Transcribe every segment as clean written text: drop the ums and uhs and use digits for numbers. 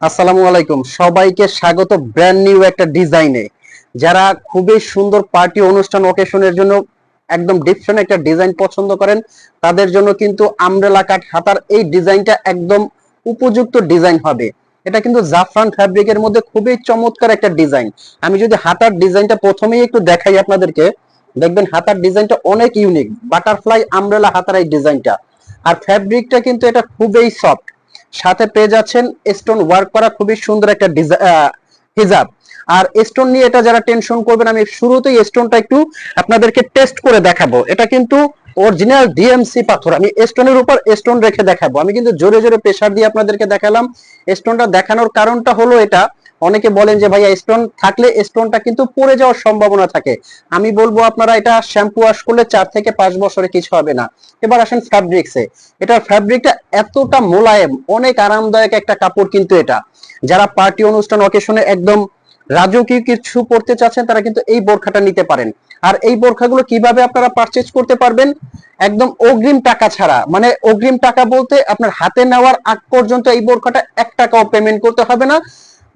আসসালামু আলাইকুম, সবাইকে স্বাগত ব্র্যান্ড নিউ একটা ডিজাইনে। যারা খুবই সুন্দর পার্টি অনুষ্ঠান অকেশনের জন্য একদম ডিফারেন্ট একটা ডিজাইন পছন্দ করেন, তাদের জন্য কিন্তু আমব্রেলা কাট হাতার এই ডিজাইনটা একদম উপযুক্ত ডিজাইন হবে। এটা কিন্তু জাফরান ফ্যাব্রিকের মধ্যে খুবই চমৎকার একটা ডিজাইন। আমি যদি হাতার ডিজাইনটা প্রথমেই একটু দেখাই আপনাদেরকে, দেখবেন হাতার ডিজাইনটা অনেক ইউনিক, বাটারফ্লাই আমব্রেলা হাতার এই ডিজাইনটা। আর ফ্যাব্রিকটা কিন্তু এটা খুবই সফট, সাথে পেয়ে যাচ্ছেন স্টোন ওয়ার্ক করা খুবই সুন্দর একটা হিজাব। আর স্টোন নিয়ে এটা যারা টেনশন করবেন, আমি শুরুতেই স্টোনটা একটু আপনাদেরকে টেস্ট করে দেখাবো। এটা কিন্তু অরিজিনাল ডিএমসি পাথর, আমি স্টোনের উপর স্টোন রেখে দেখাবো। আমি কিন্তু জোরে জোরে প্রেসার দিয়ে আপনাদেরকে দেখালাম। স্টোনটা দেখানোর কারণটা হলো এটা, অনেকে বলেন যে ভাইয়া স্টোন থাকলে স্টোনটা কিন্তু পড়ে যাওয়ার সম্ভাবনা থাকে। আমি বলবো আপনারা এটা শ্যাম্পু ওয়াশ করলে 4 থেকে 5 বছরে কিছু হবে না। এবার আসেন ফ্যাব্রিক্সে। এটার ফ্যাব্রিকটা এতটা মোলায়েম, অনেক আরামদায়ক একটা কাপড় কিন্তু এটা। যারা পার্টি অনুষ্ঠান অকেশনে একদম রাজকীয় কিছু পড়তে চাচ্ছেন, তারা কিন্তু এই বোরখাটা নিতে পারেন। আর এই বোরখাগুলো কিভাবে আপনারা পারচেজ করতে পারবেন? একদম অগ্রিম টাকা ছাড়া, মানে অগ্রিম টাকা বলতে আপনার হাতে নেওয়ার আগ পর্যন্ত এই বোরখাটা 1 টাকাও পেমেন্ট করতে হবে না।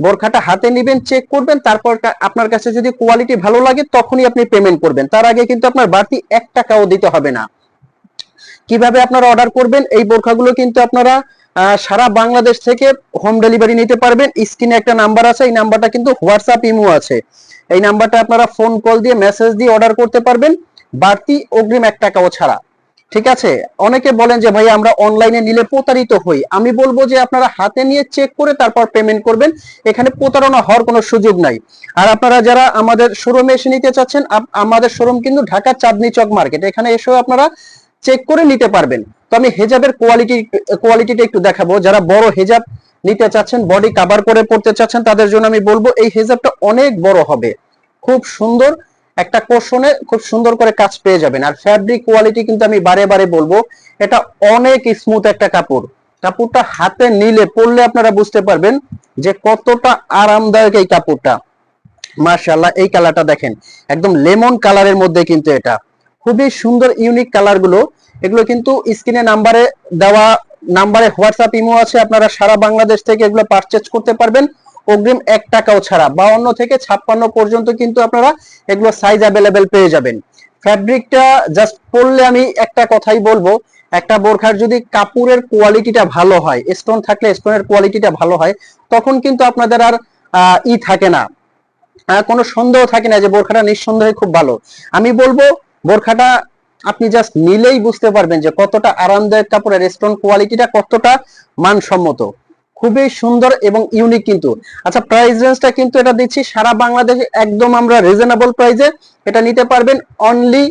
বোরখাটা হাতে নিবেন, চেক করবেন, তারপর আপনার কাছে যদি কোয়ালিটি ভালো লাগে তখনই আপনি পেমেন্ট করবেন। তার আগে কিন্তু আপনার বাড়তি 1 টাকাও দিতে হবে না। কিভাবে আপনারা অর্ডার করবেন? এই বোরখাগুলো কিন্তু আপনারা সারা বাংলাদেশ থেকে হোম ডেলিভারি নিতে পারবেন। স্ক্রিনে একটা নাম্বার আছে, এই নাম্বারটা কিন্তু হোয়াটসঅ্যাপ ইমো আছে। এই নাম্বারটা আপনারা ফোন কল দিয়ে মেসেজ দিয়ে অর্ডার করতে পারবেন, বাড়তি অগ্রিম 1 টাকাও ছাড়া। ঠিক আছে? অনেকে বলেন যে ভাই আমরা অনলাইনে নিলে প্রতারিত হই। আমি বলবো যে আপনারা হাতে নিয়ে চেক করে তারপর পেমেন্ট করবেন। এখানে প্রতারণা হওয়ার কোনো সুযোগ নাই। আর আপনারা যারা আমাদের শোরুমে এসে নিতে চাচ্ছেন, আমাদের শোরুম কিন্তু ঢাকা চাঁদনী চক মার্কেট, এখানে এসেও আপনারা চেক করে নিতে পারবেন। তো আমি হেজাবের কোয়ালিটিটা একটু দেখাবো। যারা বড় হেজাব নিতে চাচ্ছেন, বডি কভার করে পড়তে চাচ্ছেন, তাদের জন্য আমি বলবো এই হেজাবটা অনেক বড় হবে, খুব সুন্দর একটা কোশনে খুব সুন্দর করে কাজ পেয়ে যাবেন। আর ফ্যাব্রিক কোয়ালিটি কিন্তু আমি বারে বারে বলবো, এটা অনেক স্মুথ একটা কাপড়। কাপড়টা হাতে নিলে পরলে আপনারা বুঝতে পারবেন যে কতটা আরামদায়ক এই কাপড়টা। মাশাআল্লাহ, এই কালারটা দেখেন, একদম লেমন কালারের মধ্যে কিন্তু এটা খুবই সুন্দর ইউনিক কালার গুলো। এগুলো কিন্তু স্ক্রিনে নাম্বারে দেওয়া নাম্বারে হোয়াটসঅ্যাপ ইমো আছে, আপনারা সারা বাংলাদেশ থেকে এগুলো পারচেজ করতে পারবেন অগ্রিম 1 টাকাও ছাড়া। 52 থেকে 56 পর্যন্ত কিন্তু আপনারা এগুলো সাইজ অ্যাভেলেবেল পেয়ে যাবেন। ফ্যাব্রিকটা জাস্ট পরলে আমি একটা কথাই বলবো, একটা বোরখার যদি কাপড়ের কোয়ালিটিটা ভালো হয়, স্টোন থাকলে স্টোনের কোয়ালিটিটা ভালো হয়, তখন কিন্তু আপনাদের আর থাকে না, কোনো সন্দেহ থাকে না যে বোরখাটা নিঃসন্দেহে খুব ভালো। আমি বলবো বোরখাটা আপনি জাস্ট নিলেই বুঝতে পারবেন যে কতটা আরামদায়ক কাপড়ের, স্টোন কোয়ালিটিটা কতটা মানসম্মত। খুবই সুন্দর এবং ইউনিক কিন্তু। আচ্ছা, প্রাইস রেঞ্জটা কিন্তু এটা দিচ্ছি সারা বাংলাদেশে একদম আমরা রিজনেবল প্রাইসে। এটা নিতে পারবেন অনলি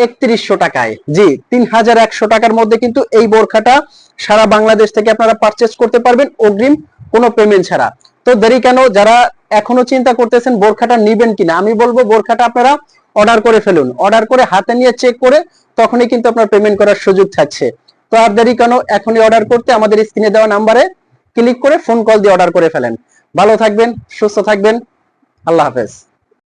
3100 টাকায়। জি, 3100 টাকার মধ্যে কিন্তু এই বোরখাটা সারা বাংলাদেশ থেকে আপনারা পারচেজ করতে পারবেন অগ্রিম কোনো পেমেন্ট ছাড়া। তো দেরি কেন? যারা এখনো চিন্তা করতেছেন বোরখাটা নিবেন কিনা, আমি বলবো বোরখাটা আপনারা অর্ডার করে ফেলুন। অর্ডার করে হাতে নিয়ে চেক করে তখনই কিন্তু আপনার পেমেন্ট করার সুযোগ থাকছে। তো আর দেরি কেন? এখনই অর্ডার করতে আমাদের স্ক্রিনে দেওয়া নাম্বারে ক্লিক করে ফোন কল দিয়ে অর্ডার করে ফেলেন। ভালো থাকবেন, সুস্থ থাকবেন, আল্লাহ হাফেজ।